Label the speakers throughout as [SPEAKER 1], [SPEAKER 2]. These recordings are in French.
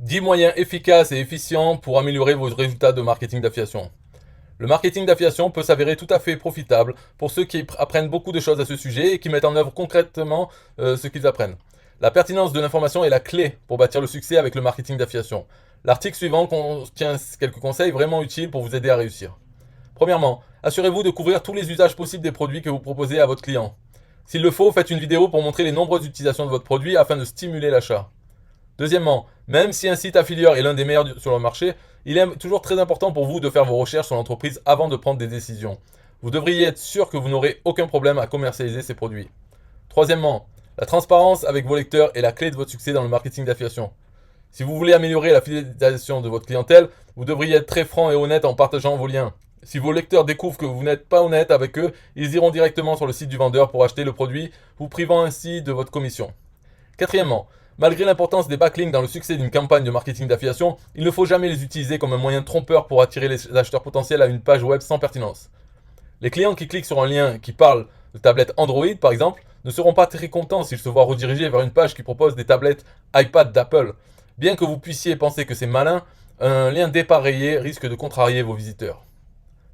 [SPEAKER 1] 10 moyens efficaces et efficients pour améliorer vos résultats de marketing d'affiliation. Le marketing d'affiliation peut s'avérer tout à fait profitable pour ceux qui apprennent beaucoup de choses à ce sujet et qui mettent en œuvre concrètement ce qu'ils apprennent. La pertinence de l'information est la clé pour bâtir le succès avec le marketing d'affiliation. L'article suivant contient quelques conseils vraiment utiles pour vous aider à réussir. Premièrement, assurez-vous de couvrir tous les usages possibles des produits que vous proposez à votre client. S'il le faut, faites une vidéo pour montrer les nombreuses utilisations de votre produit afin de stimuler l'achat. Deuxièmement, même si un site affilieur est l'un des meilleurs sur le marché, il est toujours très important pour vous de faire vos recherches sur l'entreprise avant de prendre des décisions. Vous devriez être sûr que vous n'aurez aucun problème à commercialiser ces produits. Troisièmement, la transparence avec vos lecteurs est la clé de votre succès dans le marketing d'affiliation. Si vous voulez améliorer la fidélisation de votre clientèle, vous devriez être très franc et honnête en partageant vos liens. Si vos lecteurs découvrent que vous n'êtes pas honnête avec eux, ils iront directement sur le site du vendeur pour acheter le produit, vous privant ainsi de votre commission. Quatrièmement, malgré l'importance des backlinks dans le succès d'une campagne de marketing d'affiliation, il ne faut jamais les utiliser comme un moyen trompeur pour attirer les acheteurs potentiels à une page web sans pertinence. Les clients qui cliquent sur un lien qui parle de tablette Android, par exemple, ne seront pas très contents s'ils se voient redirigés vers une page qui propose des tablettes iPad d'Apple. Bien que vous puissiez penser que c'est malin, un lien dépareillé risque de contrarier vos visiteurs.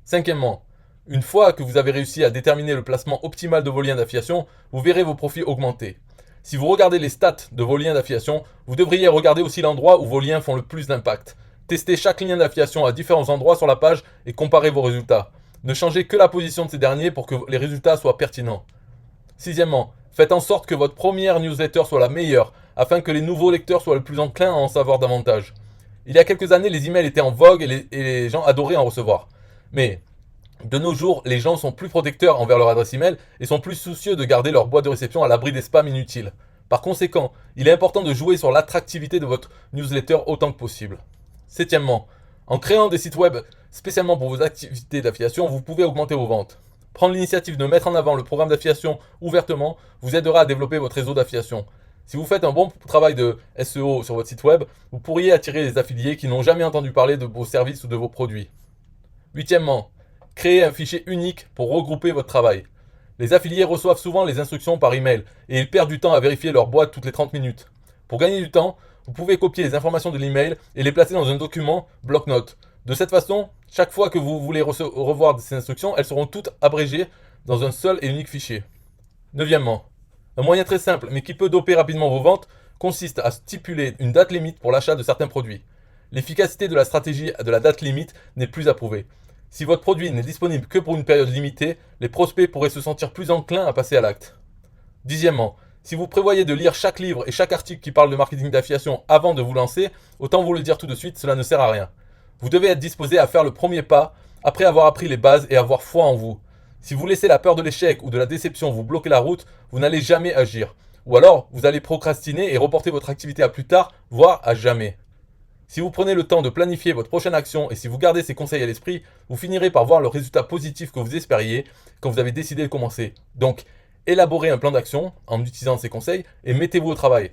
[SPEAKER 1] Cinquièmement, une fois que vous avez réussi à déterminer le placement optimal de vos liens d'affiliation, vous verrez vos profits augmenter. Si vous regardez les stats de vos liens d'affiliation, vous devriez regarder aussi l'endroit où vos liens font le plus d'impact. Testez chaque lien d'affiliation à différents endroits sur la page et comparez vos résultats. Ne changez que la position de ces derniers pour que les résultats soient pertinents. Sixièmement, faites en sorte que votre première newsletter soit la meilleure, afin que les nouveaux lecteurs soient le plus enclins à en savoir davantage. Il y a quelques années, les emails étaient en vogue et les gens adoraient en recevoir. Mais de nos jours, les gens sont plus protecteurs envers leur adresse email et sont plus soucieux de garder leur boîte de réception à l'abri des spams inutiles. Par conséquent, il est important de jouer sur l'attractivité de votre newsletter autant que possible. Septièmement, en créant des sites web spécialement pour vos activités d'affiliation, vous pouvez augmenter vos ventes. Prendre l'initiative de mettre en avant le programme d'affiliation ouvertement vous aidera à développer votre réseau d'affiliation. Si vous faites un bon travail de SEO sur votre site web, vous pourriez attirer des affiliés qui n'ont jamais entendu parler de vos services ou de vos produits. Huitièmement, créez un fichier unique pour regrouper votre travail. Les affiliés reçoivent souvent les instructions par email et ils perdent du temps à vérifier leur boîte toutes les 30 minutes. Pour gagner du temps, vous pouvez copier les informations de l'email et les placer dans un document bloc-notes. De cette façon, chaque fois que vous voulez revoir ces instructions, elles seront toutes abrégées dans un seul et unique fichier. Neuvièmement, un moyen très simple mais qui peut doper rapidement vos ventes consiste à stipuler une date limite pour l'achat de certains produits. L'efficacité de la stratégie de la date limite n'est plus approuvée. Si votre produit n'est disponible que pour une période limitée, les prospects pourraient se sentir plus enclins à passer à l'acte. Dixièmement, si vous prévoyez de lire chaque livre et chaque article qui parle de marketing d'affiliation avant de vous lancer, autant vous le dire tout de suite, cela ne sert à rien. Vous devez être disposé à faire le premier pas après avoir appris les bases et avoir foi en vous. Si vous laissez la peur de l'échec ou de la déception vous bloquer la route, vous n'allez jamais agir. Ou alors, vous allez procrastiner et reporter votre activité à plus tard, voire à jamais. Si vous prenez le temps de planifier votre prochaine action et si vous gardez ces conseils à l'esprit, vous finirez par voir le résultat positif que vous espériez quand vous avez décidé de commencer. Donc, élaborez un plan d'action en utilisant ces conseils et mettez-vous au travail.